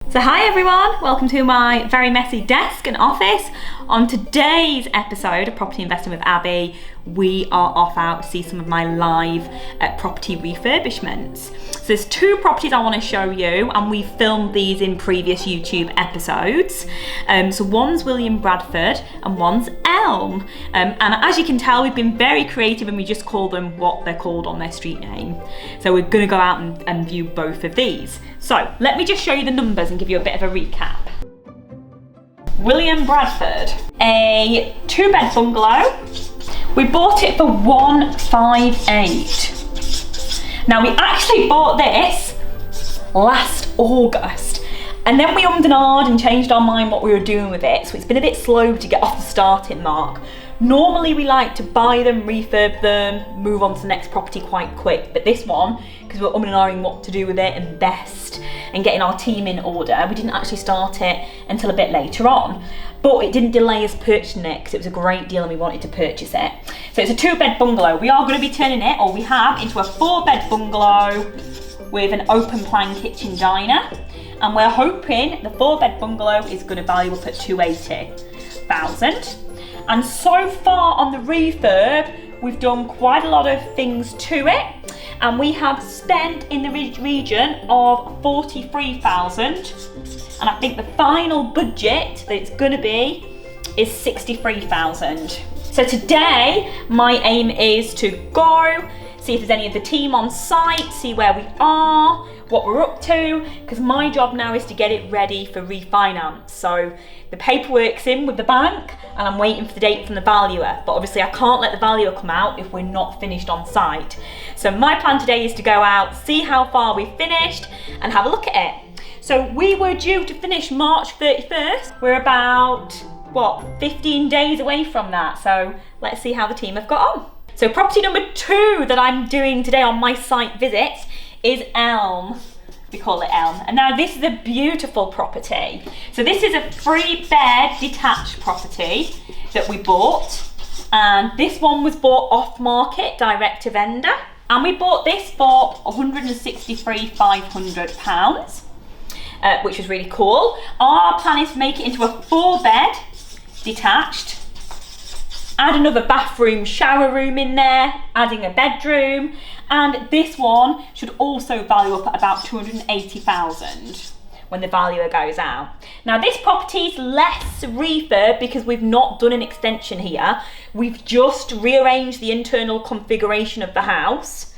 So hi everyone, welcome to my very messy desk and office. On today's episode of Property Investing with Abby, we are off out to see some of my live property refurbishments. So there's two properties I want to show you, and we filmed these in previous YouTube episodes. So one's William Bradford and one's Elm. And as you can tell, we've been very creative and we just call them what they're called on their street name. So we're going to go out and view both of these. So let me just show you the numbers and give you a bit of a recap. William Bradford, a 2-bed bungalow. We bought it for $158. Now we actually bought this last August, and then we ummed and ahed and changed our mind what we were doing with it, so it's been a bit slow to get off the starting mark. Normally we like to buy them, refurb them, move on to the next property quite quick, but this one, because we're umming and ahhing what to do with it and best, and getting our team in order, we didn't actually start it until a bit later on. But it didn't delay us purchasing it because it was a great deal and we wanted to purchase it. So it's a 2-bed bungalow. We are going to be turning it, or we have, into a 4-bed bungalow with an open plan kitchen diner. And we're hoping the 4-bed bungalow is going to value up at $280,000. And so far on the refurb, we've done quite a lot of things to it. And we have spent in the region of $43,000. And I think the final budget that it's going to be is $63,000. So today, my aim is to go, see if there's any of the team on site, see where we are, what we're up to, because my job now is to get it ready for refinance. So the paperwork's in with the bank and I'm waiting for the date from the valuer, but obviously I can't let the valuer come out if we're not finished on site. So my plan today is to go out, see how far we've finished and have a look at it. So we were due to finish March 31st. We're about, 15 days away from that. So let's see how the team have got on. So property number 2 that I'm doing today on my site visits is Elm. We call it Elm. And now this is a beautiful property. So this is a 3-bed detached property that we bought. And this one was bought off market, direct to vendor. And we bought this for £163,500, which was really cool. Our plan is to make it into a 4-bed detached. Add another bathroom, shower room in there, adding a bedroom, and this one should also value up at about $280,000 when the valuer goes out. Now this property is less refurb because we've not done an extension here. We've just rearranged the internal configuration of the house.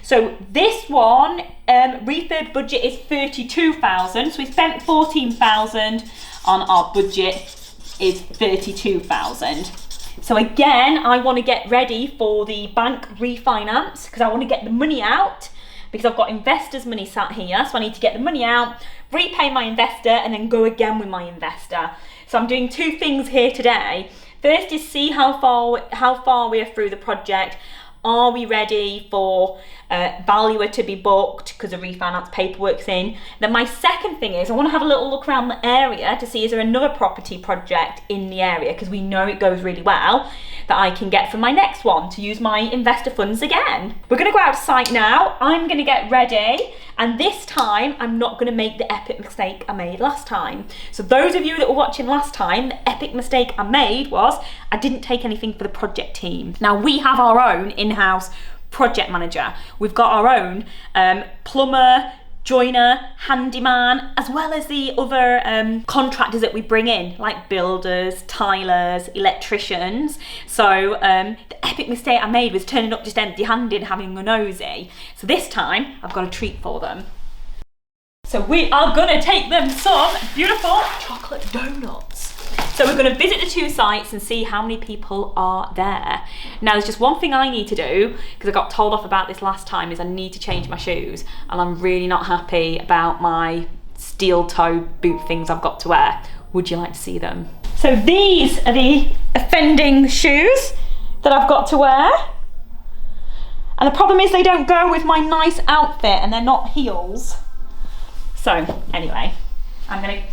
So this one, refurb budget is $32,000. So we spent $14,000 on our budget is $32,000. So again, I want to get ready for the bank refinance because I want to get the money out because I've got investors' money sat here. So I need to get the money out, repay my investor and then go again with my investor. So I'm doing 2 things here today. First is see how far we are through the project. Are we ready for valuer to be booked because the refinance paperwork's in? Then my second thing is I want to have a little look around the area to see is there another property project in the area, because we know it goes really well, that I can get from my next one to use my investor funds again. We're going to go outside now. I'm going to get ready, and this time I'm not going to make the epic mistake I made last time. So those of you that were watching last time, the epic mistake I made was I didn't take anything for the project team. Now we have our own in-house project manager. We've got our own plumber, joiner, handyman, as well as the other contractors that we bring in, like builders, tilers, electricians. So the epic mistake I made was turning up just empty-handed, having a nosy. So this time I've got a treat for them. So we are gonna take them some beautiful chocolate donuts. So we're going to visit the 2 sites and see how many people are there. Now there's just one thing I need to do, because I got told off about this last time, is I need to change my shoes, and I'm really not happy about my steel toe boot things I've got to wear. Would you like to see them? So these are the offending shoes that I've got to wear. And the problem is they don't go with my nice outfit and they're not heels. So anyway, I'm going to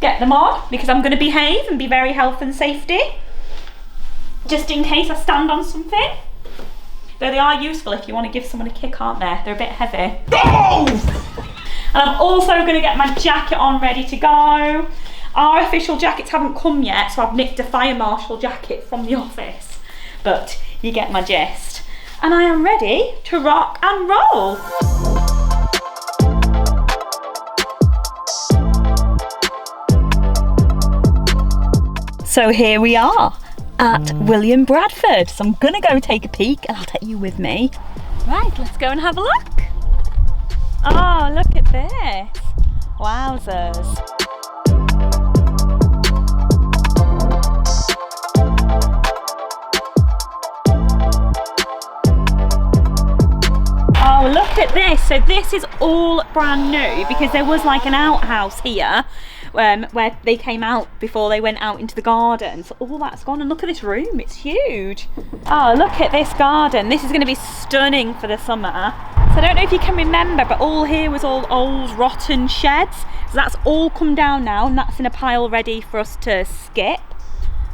get them on because I'm going to behave and be very health and safety, just in case I stand on something. Though they are useful if you want to give someone a kick, aren't they? They're a bit heavy. Oh! And I'm also going to get my jacket on ready to go. Our official jackets haven't come yet, so I've nicked a fire marshal jacket from the office. But you get my gist. And I am ready to rock and roll. So here we are at William Bradford. So I'm gonna go take a peek and I'll take you with me. Right, let's go and have a look. Oh, look at this. Wowzers. Oh, look at this. So this is all brand new because there was like an outhouse here where they came out before they went out into the garden. So all that's gone, and look at this room, it's huge. Oh, look at this garden. This is going to be stunning for the summer. So I don't know if you can remember, but all here was all old rotten sheds. So that's all come down now, and that's in a pile ready for us to skip.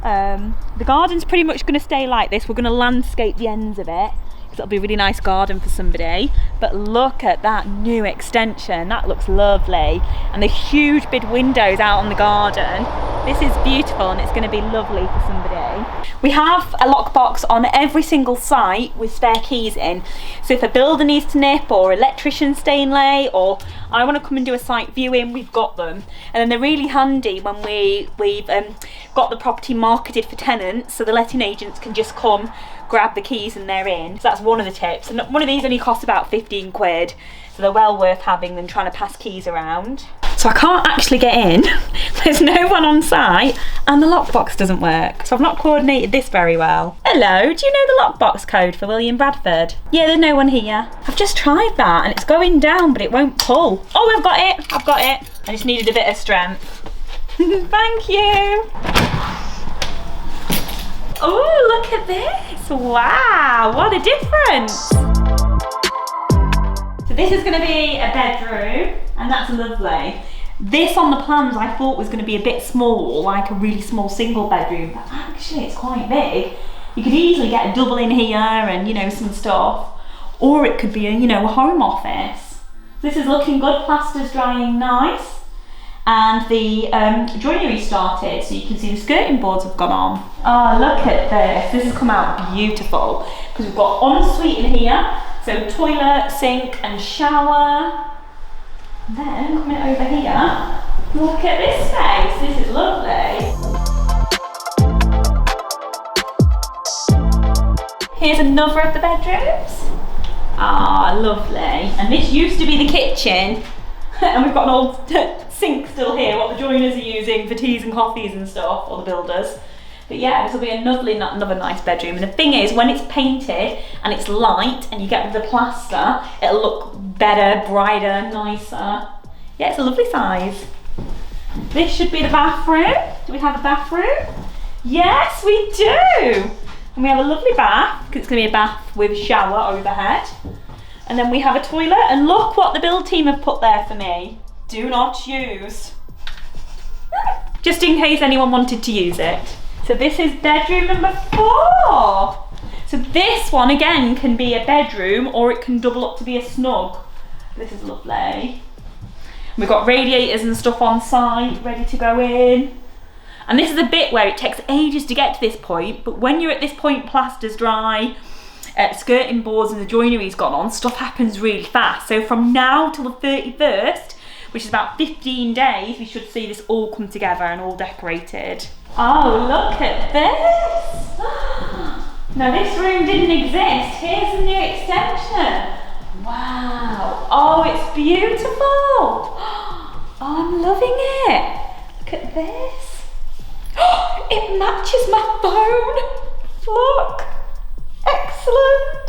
The garden's pretty much going to stay like this. We're going to landscape the ends of it, because it'll be a really nice garden for somebody. But look at that new extension, that looks lovely. And the huge big windows out on the garden. This is beautiful and it's going to be lovely for somebody. We have a lockbox on every single site with spare keys in. So if a builder needs to nip, or electrician staying late, or I want to come and do a site viewing, we've got them. And then they're really handy when we've got the property marketed for tenants, so the letting agents can just come, grab the keys and they're in. So that's one of the tips. And one of these only costs about 15 quid, so they're well worth having than trying to pass keys around. So I can't actually get in. There's no one on site and the lockbox doesn't work. So I've not coordinated this very well. Hello, do you know the lockbox code for William Bradford? Yeah, there's no one here. I've just tried that and it's going down but it won't pull. Oh, I've got it, I've got it. I just needed a bit of strength. Thank you. Oh, look at this. Wow, what a difference. So this is going to be a bedroom, and that's lovely. This on the plans I thought was going to be a bit small, like a really small single bedroom, but actually it's quite big. You could easily get a double in here and, you know, some stuff. Or it could be a, you know, a home office. This is looking good, plaster's drying nice. And the joinery started, so you can see the skirting boards have gone on. Oh, look at this. This has come out beautiful because we've got ensuite in here, so toilet, sink and shower. Then coming over here, look at this space. This is lovely. Here's another of the bedrooms. Ah, lovely. And this used to be the kitchen, and we've got an old sink still here, what the joiners are using for teas and coffees and stuff, or the builders. But yeah, this will be another nice bedroom. And the thing is, when it's painted and it's light and you get rid of the plaster, it'll look better, brighter, nicer. Yeah, it's a lovely size. This should be the bathroom. Do we have a bathroom? Yes, we do. And we have a lovely bath, because it's going to be a bath with shower overhead. And then we have a toilet, and look what the build team have put there for me. Do not use. Just in case anyone wanted to use it. So this is bedroom number 4. So this one again can be a bedroom, or it can double up to be a snug. This is lovely. We've got radiators and stuff on site ready to go in. And this is a bit where it takes ages to get to this point, but when you're at this point, plaster's dry, skirting boards and the joinery's gone on, stuff happens really fast. So from now till the 31st, which is about 15 days, we should see this all come together and all decorated. Oh, look at this. Now this room didn't exist. Here's the new extension. Wow. Oh, it's beautiful. Oh, I'm loving it. Look at this. It matches my phone. Look. Excellent.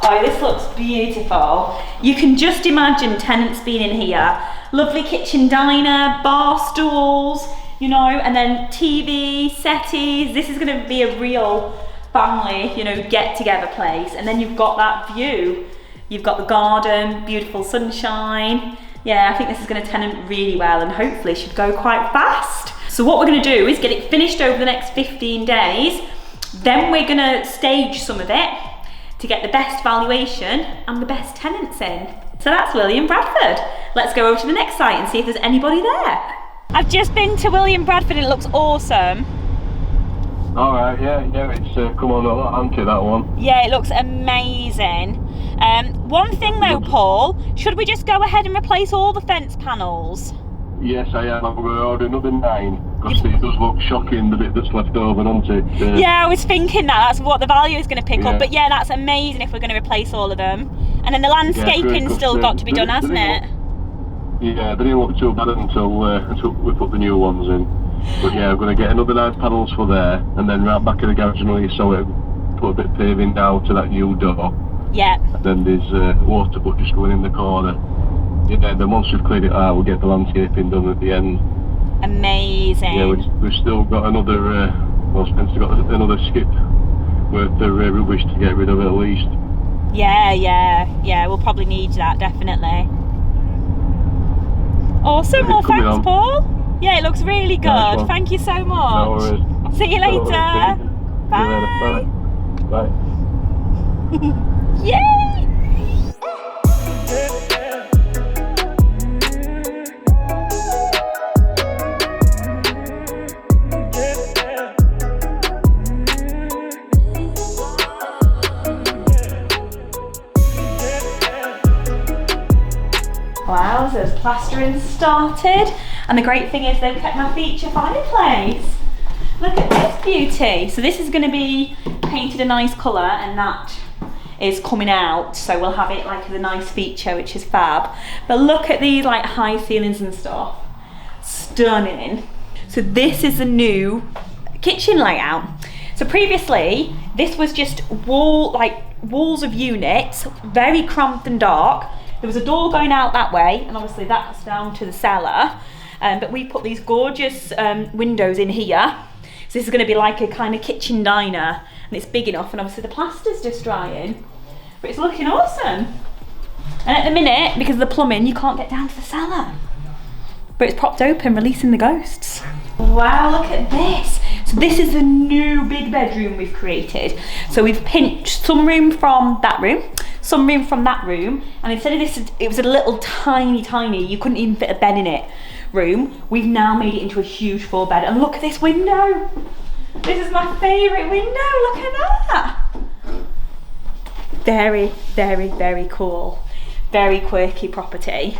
Oh, this looks beautiful. You can just imagine tenants being in here. Lovely kitchen diner, bar stools, you know, and then TV, settees. This is going to be a real family, you know, get together place. And then you've got that view. You've got the garden, beautiful sunshine. Yeah, I think this is going to tenant really well and hopefully should go quite fast. So what we're going to do is get it finished over the next 15 days. Then we're going to stage some of it, to get the best valuation and the best tenants in. So that's William Bradford. Let's go over to the next site and see if there's anybody there. I've just been to William Bradford and it looks awesome. Alright, yeah, it's come on a lot, hasn't it, that one? Yeah, it looks amazing. One thing though, Paul, should we just go ahead and replace all the fence panels? Yes, I am. I'm going to order another 9, because it does look shocking, the bit that's left over, doesn't it? Yeah, I was thinking that's what the value is going to pick up, but yeah, that's amazing if we're going to replace all of them. And then the landscaping's still got to be done, hasn't it? Yeah, they didn't look too bad until we put the new ones in. But yeah, I'm going to get another 9 panels for there, and then right back in the garage and resew it, put a bit of paving down to that new door. Yeah. And then there's water but just going in the corner. Yeah, then once we've cleared it out, we'll get the landscaping done at the end. Amazing. Yeah, we've still got another, Spencer's got another skip worth of rubbish to get rid of at least. Yeah, we'll probably need that, definitely. Awesome, well thanks Paul. Yeah, it looks really good. Nice. Thank you so much. No worries. See you later. Bye. Bye. Yay! Wow, so there's plastering started, and the great thing is they've kept my feature fireplace. Look at this beauty. So this is going to be painted a nice colour, and that is coming out, so we'll have it like as a nice feature, which is fab. But look at these like high ceilings and stuff. Stunning. So this is the new kitchen layout. So previously this was just walls of units, very cramped and dark. There was a door going out that way, and obviously that's down to the cellar. But we put these gorgeous windows in here. So this is going to be like a kind of kitchen diner, and it's big enough, and obviously the plaster's just drying. But it's looking awesome. And at the minute, because of the plumbing, you can't get down to the cellar. But it's propped open, releasing the ghosts. Wow, look at this. So this is the new big bedroom we've created. So we've pinched some room from that room, some room from that room, and instead of this, it was a little tiny, you couldn't even fit a bed in it, room. We've now made it into a huge 4-bed, and look at this window. This is my favourite window, look at that. Very, very cool. Very quirky property.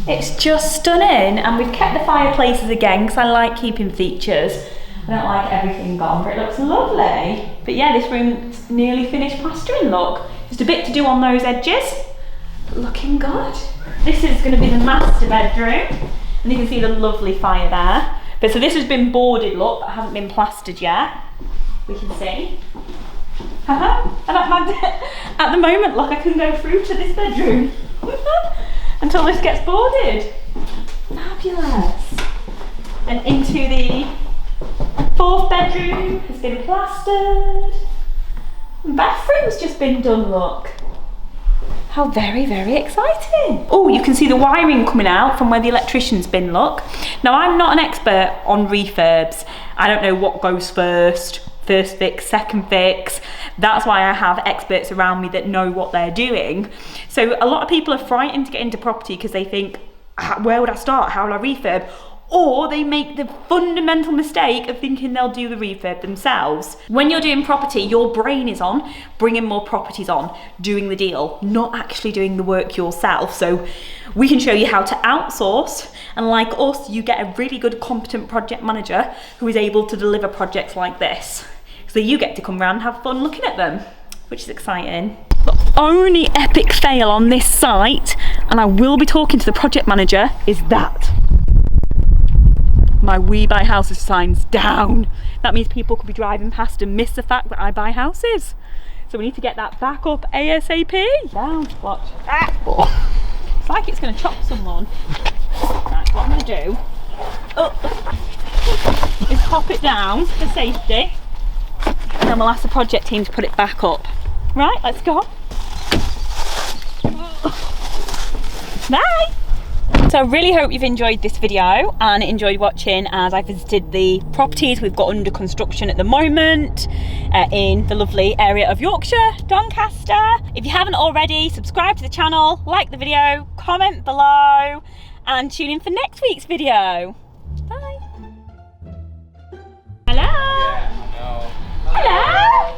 It's just stunning, and we've kept the fireplaces again because I like keeping features. I don't like everything gone, but it looks lovely. But yeah, this room's nearly finished plastering, look. Just a bit to do on those edges, but looking good. This is going to be the master bedroom, and you can see the lovely fire there. But so this has been boarded, look, but hasn't been plastered yet. We can see. And at the moment, look, I can go through to this bedroom until this gets boarded. Fabulous. And into the 4th bedroom has been plastered. And bathroom's just been done, look. How very exciting. Oh, you can see the wiring coming out from where the electrician's been, look. Now, I'm not an expert on refurbs. I don't know what goes first fix, second fix. That's why I have experts around me that know what they're doing. So a lot of people are frightened to get into property because they think, where would I start? How will I refurb? Or they make the fundamental mistake of thinking they'll do the refurb themselves. When you're doing property, your brain is on bringing more properties on, doing the deal, not actually doing the work yourself. So we can show you how to outsource, and like us, you get a really good competent project manager who is able to deliver projects like this. So you get to come around and have fun looking at them, which is exciting. The only epic fail on this site, and I will be talking to the project manager, is that my We Buy Houses sign's down. That means people could be driving past and miss the fact that I buy houses. So we need to get that back up ASAP. Down, watch. It's like it's going to chop someone. Right, what I'm going to do is pop it down for safety, and then we'll ask the project team to put it back up. Right, let's go. Bye. So I really hope you've enjoyed this video and enjoyed watching as I visited the properties we've got under construction at the moment. in the lovely area of Yorkshire, Doncaster. If you haven't already, subscribe to the channel, like the video, comment below, and tune in for next week's video. Bye. Hello. Hello.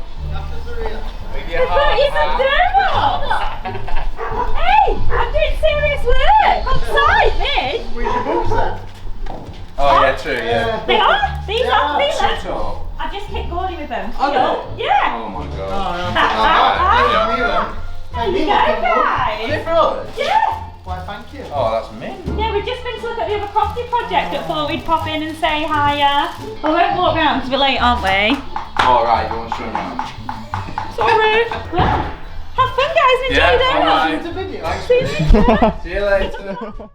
Hey, I'm doing serious work. On site, me. Where's your books then? Oh yeah, true, yeah. They are. These are. These are. Shut up. I just hit Gordy with them. Are they? Yeah. Oh my god. There you go, guys. Are they for us? Yeah. Why, thank you. Oh, that's mint. Yeah, we've just been to look at the other property project that thought we'd pop in and say hiya. We won't walk round because we're late, aren't we? Alright, you want to show me around? Sorry. Well, have fun, guys, and enjoy your day. alright. It's a video. See you later. See you later.